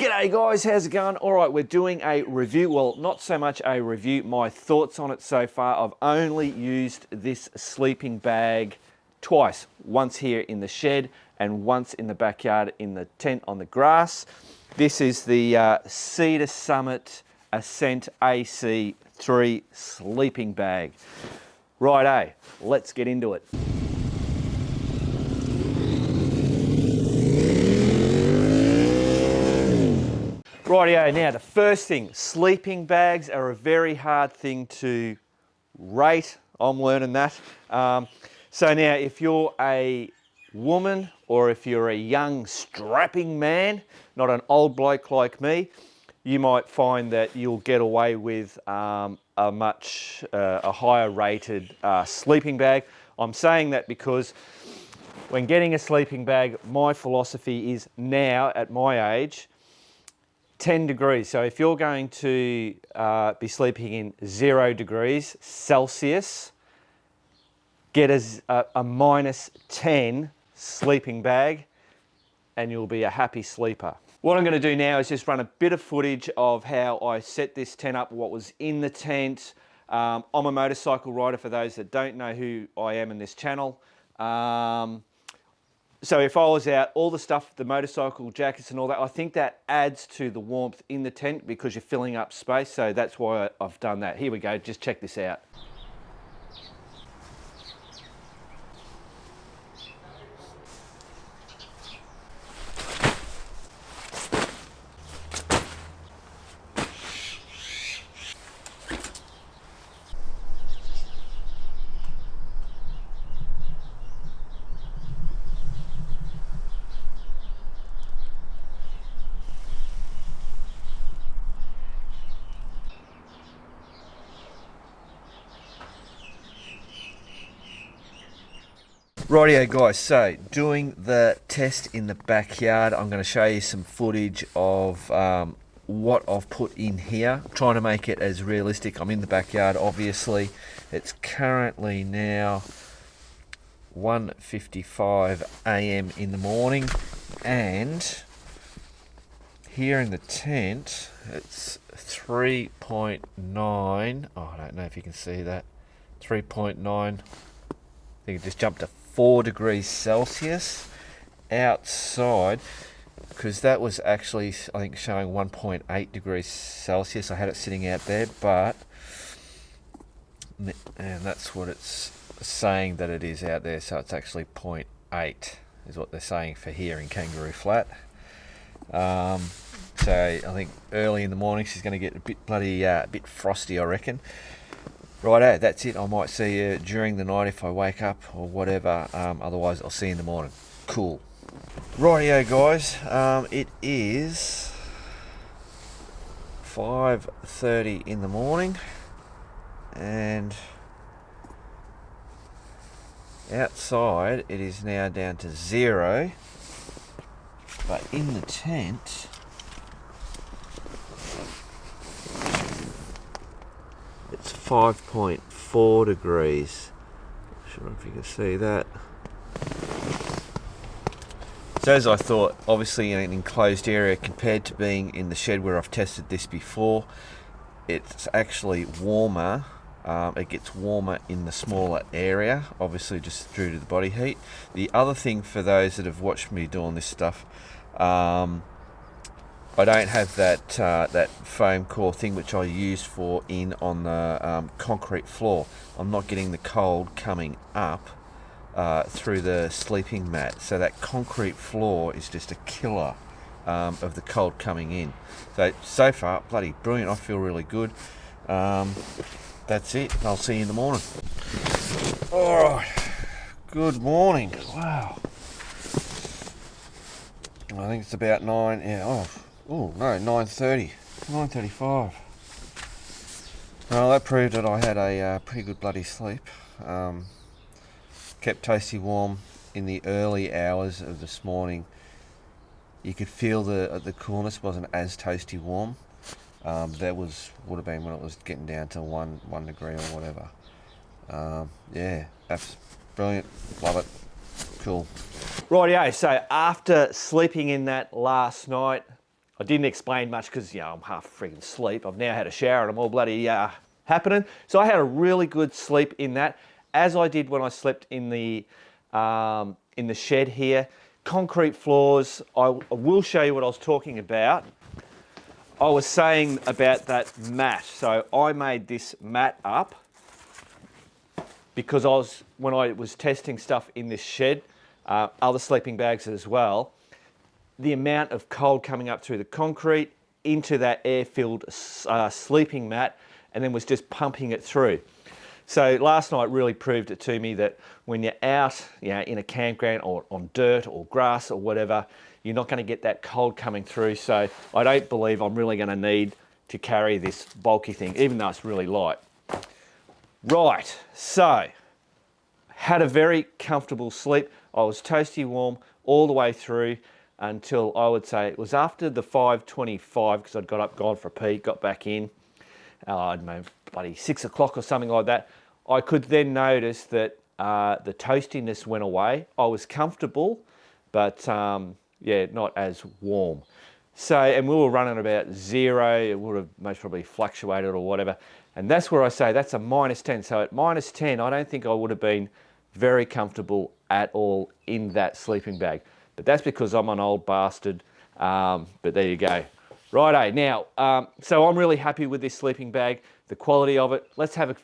G'day guys, how's it going? All right, we're doing a review. Well, not so much a review, my thoughts on it so far. I've only used this sleeping bag twice. Once here in the shed and once in the backyard in the tent on the grass. This is the Summit Ascent AC3 sleeping bag. Righto, let's get into it. Rightio, now the first thing, sleeping bags are a very hard thing to rate. I'm learning that. So now if you're a woman or if you're a young strapping man, not an old bloke like me, you might find that you'll get away with a higher rated sleeping bag. I'm saying that because when getting a sleeping bag, my philosophy is now at my age, 10 degrees. So if you're going to be sleeping in 0 degrees Celsius, get a -10 sleeping bag and you'll be a happy sleeper. What I'm going to do now is just run a bit of footage of how I set this tent up, what was in the tent. I'm a motorcycle rider for those that don't know who I am in this channel. So if I was out, all the stuff, the motorcycle jackets and all that, I think that adds to the warmth in the tent because you're filling up space. So that's why I've done that. Here we go, just check this out. Rightio guys, so doing the test in the backyard, I'm going to show you some footage of what I've put in here. I'm trying to make it as realistic. I'm in the backyard obviously. It's currently now 1:55 AM in the morning, and here in the tent it's 3.9. Oh, I don't know if you can see that. 3.9. I think it just jumped to 4 degrees Celsius outside, because that was actually, I think, showing 1.8 degrees Celsius. I had it sitting out there, and that's what it's saying that it is out there. So it's actually 0.8 is what they're saying for here in Kangaroo Flat. So I think early in the morning she's going to get a bit bit frosty, I reckon. Righto, that's it. I might see you during the night if I wake up or whatever. Otherwise, I'll see you in the morning. Cool. Rightio, guys. It is 5:30 in the morning, and outside it is now down to 0. But in the tent, it's 5.4 degrees. I'm not sure if you can see that. So as I thought, obviously in an enclosed area compared to being in the shed where I've tested this before, it's actually warmer. It gets warmer in the smaller area, obviously just due to the body heat. The other thing for those that have watched me doing this stuff, I don't have that foam core thing which I used on the concrete floor. I'm not getting the cold coming up through the sleeping mat, so that concrete floor is just a killer of the cold coming in. So far, bloody brilliant. I feel really good. That's it. I'll see you in the morning. All right. Good morning. Wow. I think it's about 9. Yeah. Oh no, 9:30, 9:35. Well, that proved that I had a pretty good bloody sleep. Kept toasty warm in the early hours of this morning. You could feel the coolness wasn't as toasty warm. That would have been when it was getting down to 1 degree or whatever. Yeah, that's brilliant. Love it. Cool. Rightio, so after sleeping in that last night, I didn't explain much because, you know, I'm half freaking asleep. I've now had a shower and I'm all bloody happening. So I had a really good sleep in that, as I did when I slept in the shed here. Concrete floors. I will show you what I was talking about. I was saying about that mat. So I made this mat up because when I was testing stuff in this shed, other sleeping bags as well, the amount of cold coming up through the concrete into that air-filled sleeping mat, and then was just pumping it through. So last night really proved it to me that when you're out, you know, in a campground or on dirt or grass or whatever, you're not going to get that cold coming through. So I don't believe I'm really going to need to carry this bulky thing, even though it's really light. Right, so had a very comfortable sleep. I was toasty warm all the way through until I would say it was after the 5:25, because I'd got up, gone for a pee, got back in, I don't know, bloody 6 o'clock or something like that. I could then notice that the toastiness went away. I was comfortable, but yeah, not as warm. So, and we were running about 0. It would have most probably fluctuated or whatever. And that's where I say that's a -10. So at -10, I don't think I would have been very comfortable at all in that sleeping bag. But that's because I'm an old bastard. But there you go. Righto, now, so I'm really happy with this sleeping bag, the quality of it. Let's have a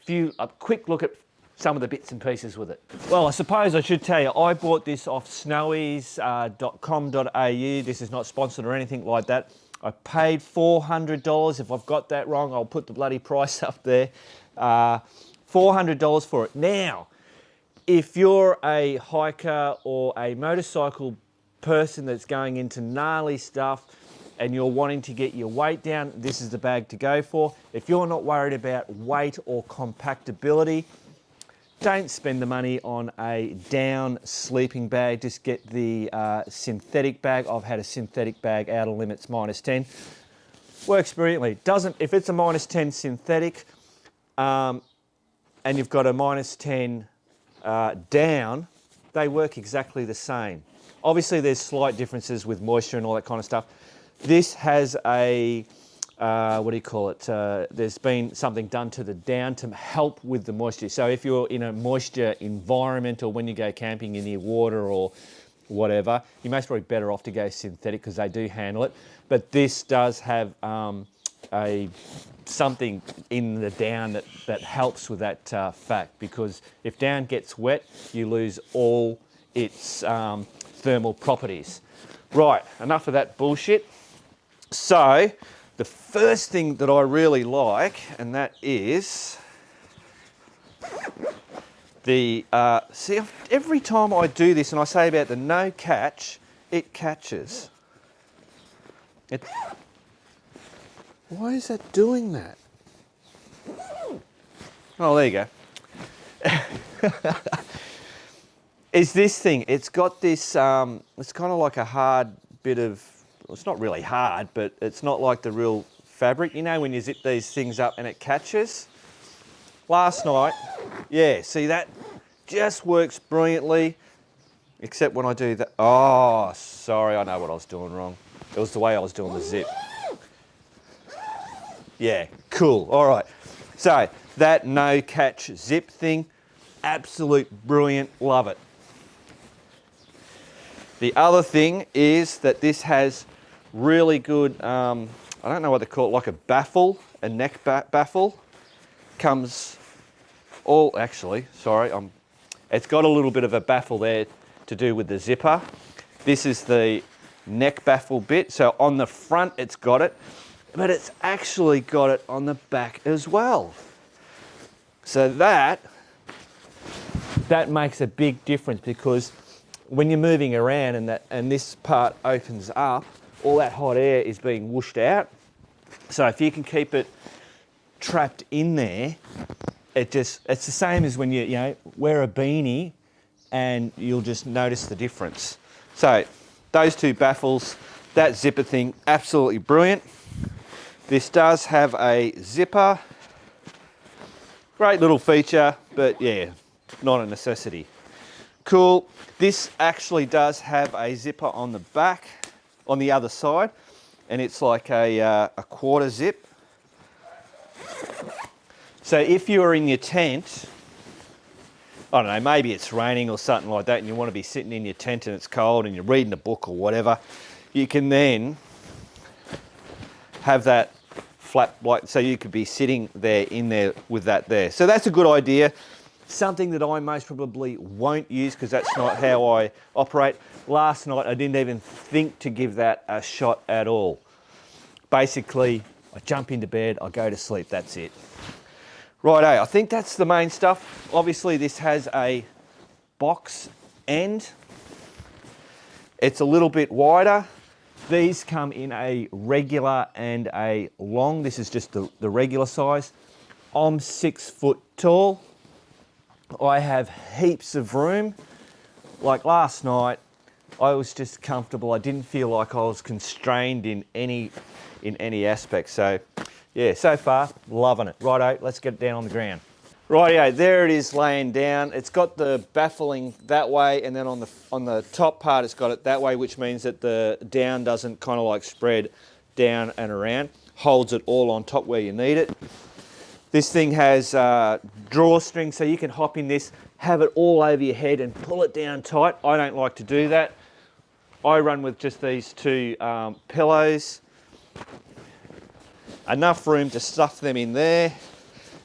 quick look at some of the bits and pieces with it. Well, I suppose I should tell you, I bought this off snowies.com.au. This is not sponsored or anything like that. I paid $400. If I've got that wrong, I'll put the bloody price up there. $400 for it. Now, if you're a hiker or a motorcycle person that's going into gnarly stuff and you're wanting to get your weight down, this is the bag to go for. If you're not worried about weight or compactability, don't spend the money on a down sleeping bag. Just get the synthetic bag. I've had a synthetic bag, outer limits -10. Works brilliantly. Doesn't, if it's a -10 synthetic and you've got a -10 down, they work exactly the same. Obviously there's slight differences with moisture and all that kind of stuff. This has a, what do you call it? There's been something done to the down to help with the moisture. So if you're in a moisture environment or when you go camping, you're near water or whatever, you're most probably better off to go synthetic because they do handle it. But this does have something in the down that helps with that fact, because if down gets wet, you lose all its thermal properties. Right, enough of that bullshit. So, the first thing that I really like, and that is the, see, every time I do this and I say about the no catch, it catches. Why is that doing that? Oh, there you go. Is this thing, it's got this, it's kind of like a hard bit of, well, it's not really hard, but it's not like the real fabric. You know when you zip these things up and it catches? Last night, yeah, see that just works brilliantly, except when I do that. Oh, sorry, I know what I was doing wrong. It was the way I was doing the zip. Yeah, cool, all right. So that no catch zip thing, absolute brilliant, love it. The other thing is that this has really good, I don't know what they call it, like a baffle, a neck baffle. Comes all, actually, sorry, it's got a little bit of a baffle there to do with the zipper. This is the neck baffle bit. So on the front it's got it, but it's actually got it on the back as well. So that makes a big difference, because when you're moving around and this part opens up, all that hot air is being whooshed out. So if you can keep it trapped in there, it's the same as when you wear a beanie and you'll just notice the difference. So those two baffles, that zipper thing, absolutely brilliant. This does have a zipper. Great little feature, but yeah, not a necessity. Cool. This actually does have a zipper on the back, on the other side. and it's like a quarter zip. So if you're in your tent, I don't know, maybe it's raining or something like that and you want to be sitting in your tent and it's cold and you're reading a book or whatever, you can then have that flap, like, so you could be sitting there in there with that there. So that's a good idea. Something that I most probably won't use because that's not how I operate. Last night I didn't even think to give that a shot at all. Basically, I jump into bed, I go to sleep, that's it. Righto, I think that's the main stuff. Obviously this has a box end. It's a little bit wider. These come in a regular and a long. This is just the regular size. I'm 6 foot tall. I have heaps of room. Like last night, I was just comfortable. I didn't feel like I was constrained in any aspect. So yeah, so far, loving it. Righto, let's get it down on the ground. Rightio, there it is laying down. It's got the baffling that way, and then on the top part it's got it that way, which means that the down doesn't kind of like spread down and around. Holds it all on top where you need it. This thing has drawstring, so you can hop in this, have it all over your head and pull it down tight. I don't like to do that. I run with just these two pillows. Enough room to stuff them in there.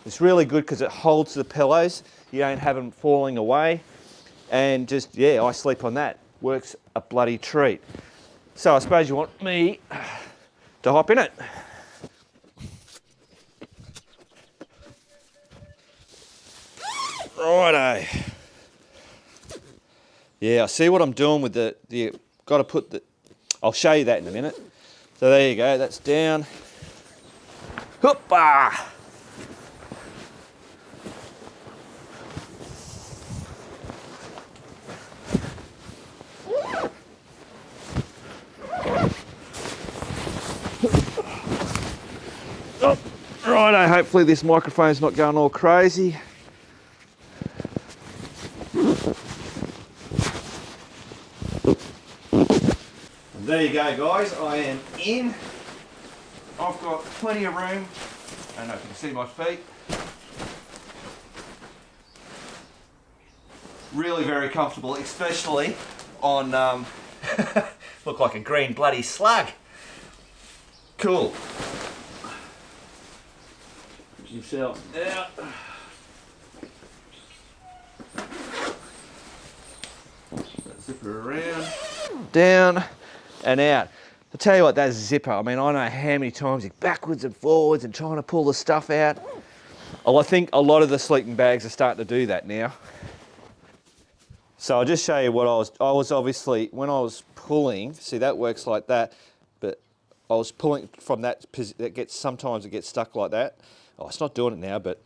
It's really good because it holds the pillows. You don't have them falling away. And just, yeah, I sleep on that. Works a bloody treat. So I suppose you want me to hop in it. Righto. Yeah, I see what I'm doing with the got to put the, I'll show you that in a minute. So there you go, that's down. Hoopah! Oh, righto, hopefully this microphone's not going all crazy. And there you go guys, I am in. I've got plenty of room. I don't know if you can see my feet. Really very comfortable, especially on, look like a green bloody slug. Cool. Put yourself down. Zip her around. Down and out. I'll tell you what, that zipper, I mean, I don't know how many times you're backwards and forwards and trying to pull the stuff out. Well, I think a lot of the sleeping bags are starting to do that now. So I'll just show you what I was obviously, when I was pulling, see that works like that, but I was pulling from that, sometimes it gets stuck like that. Oh, it's not doing it now, but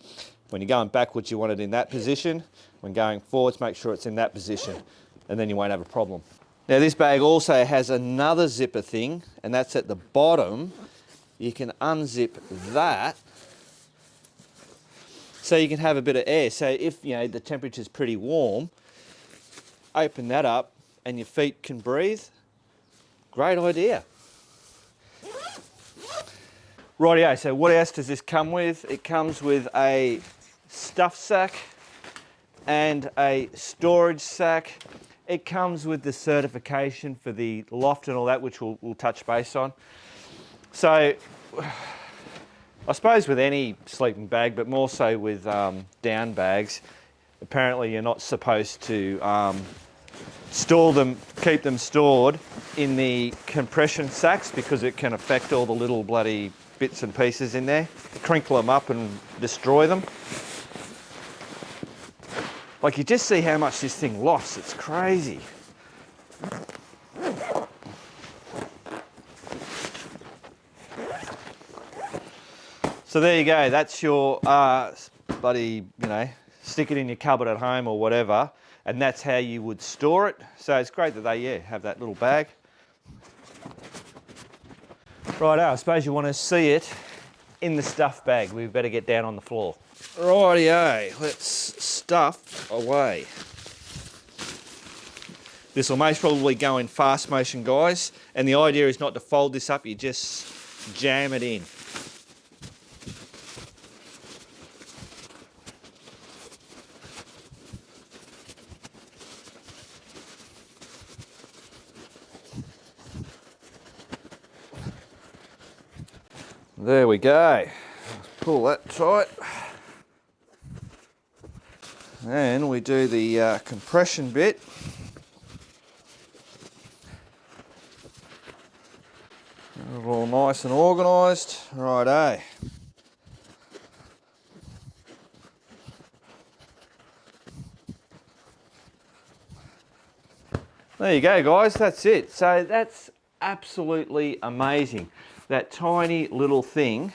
when you're going backwards, you want it in that position. When going forwards, make sure it's in that position, and then you won't have a problem. Now this bag also has another zipper thing, and that's at the bottom. You can unzip that, so you can have a bit of air. So if you know the temperature's pretty warm, open that up and your feet can breathe. Great idea. Rightio, so what else does this come with? It comes with a stuff sack and a storage sack. It comes with the certification for the loft and all that, which we'll touch base on. So I suppose with any sleeping bag, but more so with down bags, apparently you're not supposed to store them, keep them stored in the compression sacks because it can affect all the little bloody bits and pieces in there, crinkle them up and destroy them. Like you just see how much this thing lost, it's crazy. So there you go, that's your bloody, you know, stick it in your cupboard at home or whatever, and that's how you would store it. So it's great that they, yeah, have that little bag. Righto, I suppose you want to see it in the stuff bag. We better get down on the floor. Rightio, let's stuff away. This will most probably go in fast motion, guys, and the idea is not to fold this up, you just jam it in. There we go. Let's pull that tight. And we do the compression bit. All nice and organised. Righto. There you go, guys, that's it. So that's absolutely amazing. That tiny little thing,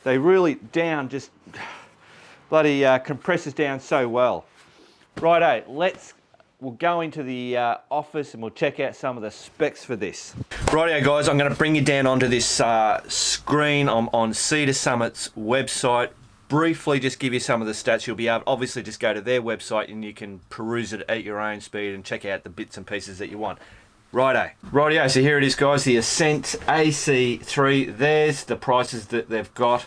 they really down, just bloody compresses down so well. Righto, we'll go into the office and we'll check out some of the specs for this. Righto, guys, I'm going to bring you down onto this screen. I'm on Cedar Summit's website. Briefly just give you some of the stats. You'll be able, obviously, just go to their website and you can peruse it at your own speed and check out the bits and pieces that you want. Rightio, so here it is, guys, the Ascent AC3. There's the prices that they've got.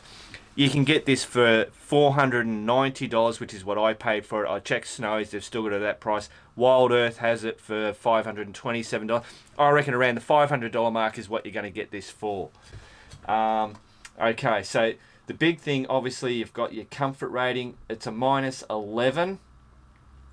You can get this for $490, which is what I paid for it. I checked Snowy's, they've still got it at that price. Wild Earth has it for $527. I reckon around the $500 mark is what you're going to get this for. Okay, so the big thing, obviously, you've got your comfort rating. It's a -11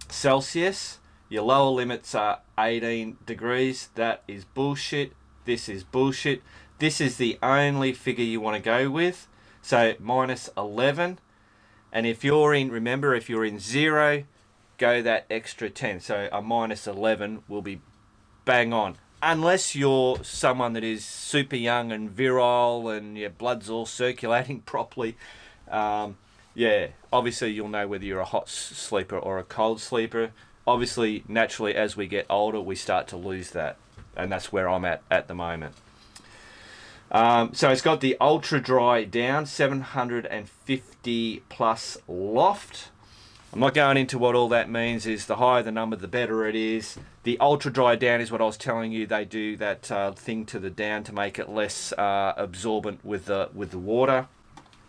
Celsius. Your lower limits are 18 degrees. That is bullshit. This is bullshit. This is the only figure you want to go with. So -11. And if you're in, remember, if you're in 0, go that extra 10. So a -11 will be bang on. Unless you're someone that is super young and virile and your blood's all circulating properly. Yeah, obviously you'll know whether you're a hot sleeper or a cold sleeper. Obviously, naturally, as we get older, we start to lose that. And that's where I'm at the moment. So it's got the ultra dry down, 750 plus loft. I'm not going into what all that means. Is the higher the number, the better it is. The ultra dry down is what I was telling you. They do that thing to the down to make it less absorbent with the water.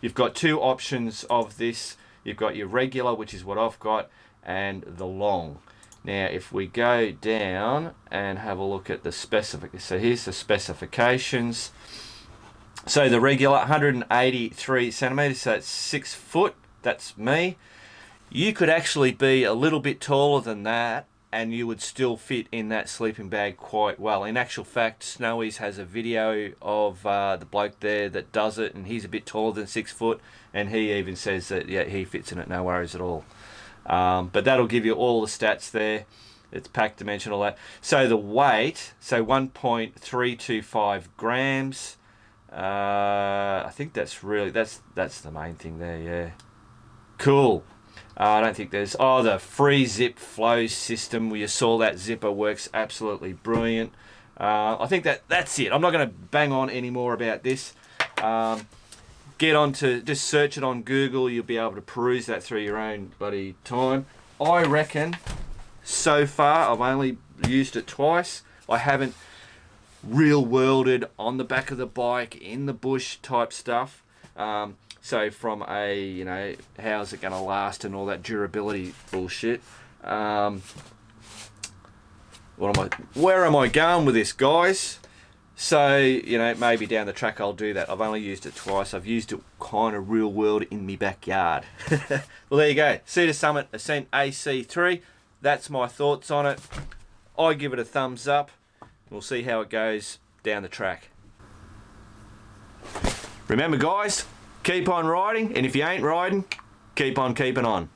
You've got two options of this. You've got your regular, which is what I've got, and the long. Now, if we go down and have a look at the specifications, so here's the specifications. So the regular, 183 centimeters, so it's 6 foot. That's me. You could actually be a little bit taller than that, and you would still fit in that sleeping bag quite well. In actual fact, Snowy's has a video of the bloke there that does it, and he's a bit taller than 6 foot, and he even says that, yeah, he fits in it, no worries at all. But that'll give you all the stats there. It's pack dimension, all that. So the weight, so 1.325 grams. I think that's really, that's the main thing there, yeah. Cool. I don't think there's, the free zip flow system where you saw that zipper works absolutely brilliant. I think that's it. I'm not going to bang on any more about this. Get on to, just search it on Google. You'll be able to peruse that through your own bloody time. I reckon so far I've only used it twice. I haven't real worlded on the back of the bike in the bush type stuff. So from a, you know, how's it going to last and all that durability bullshit. Where am I going with this, guys? So, you know, maybe down the track I'll do that. I've only used it twice. I've used it kind of real world in my backyard. Well, there you go. Cedar Summit Ascent AC3. That's my thoughts on it. I give it a thumbs up. We'll see how it goes down the track. Remember, guys, keep on riding, and if you ain't riding, keep on keeping on.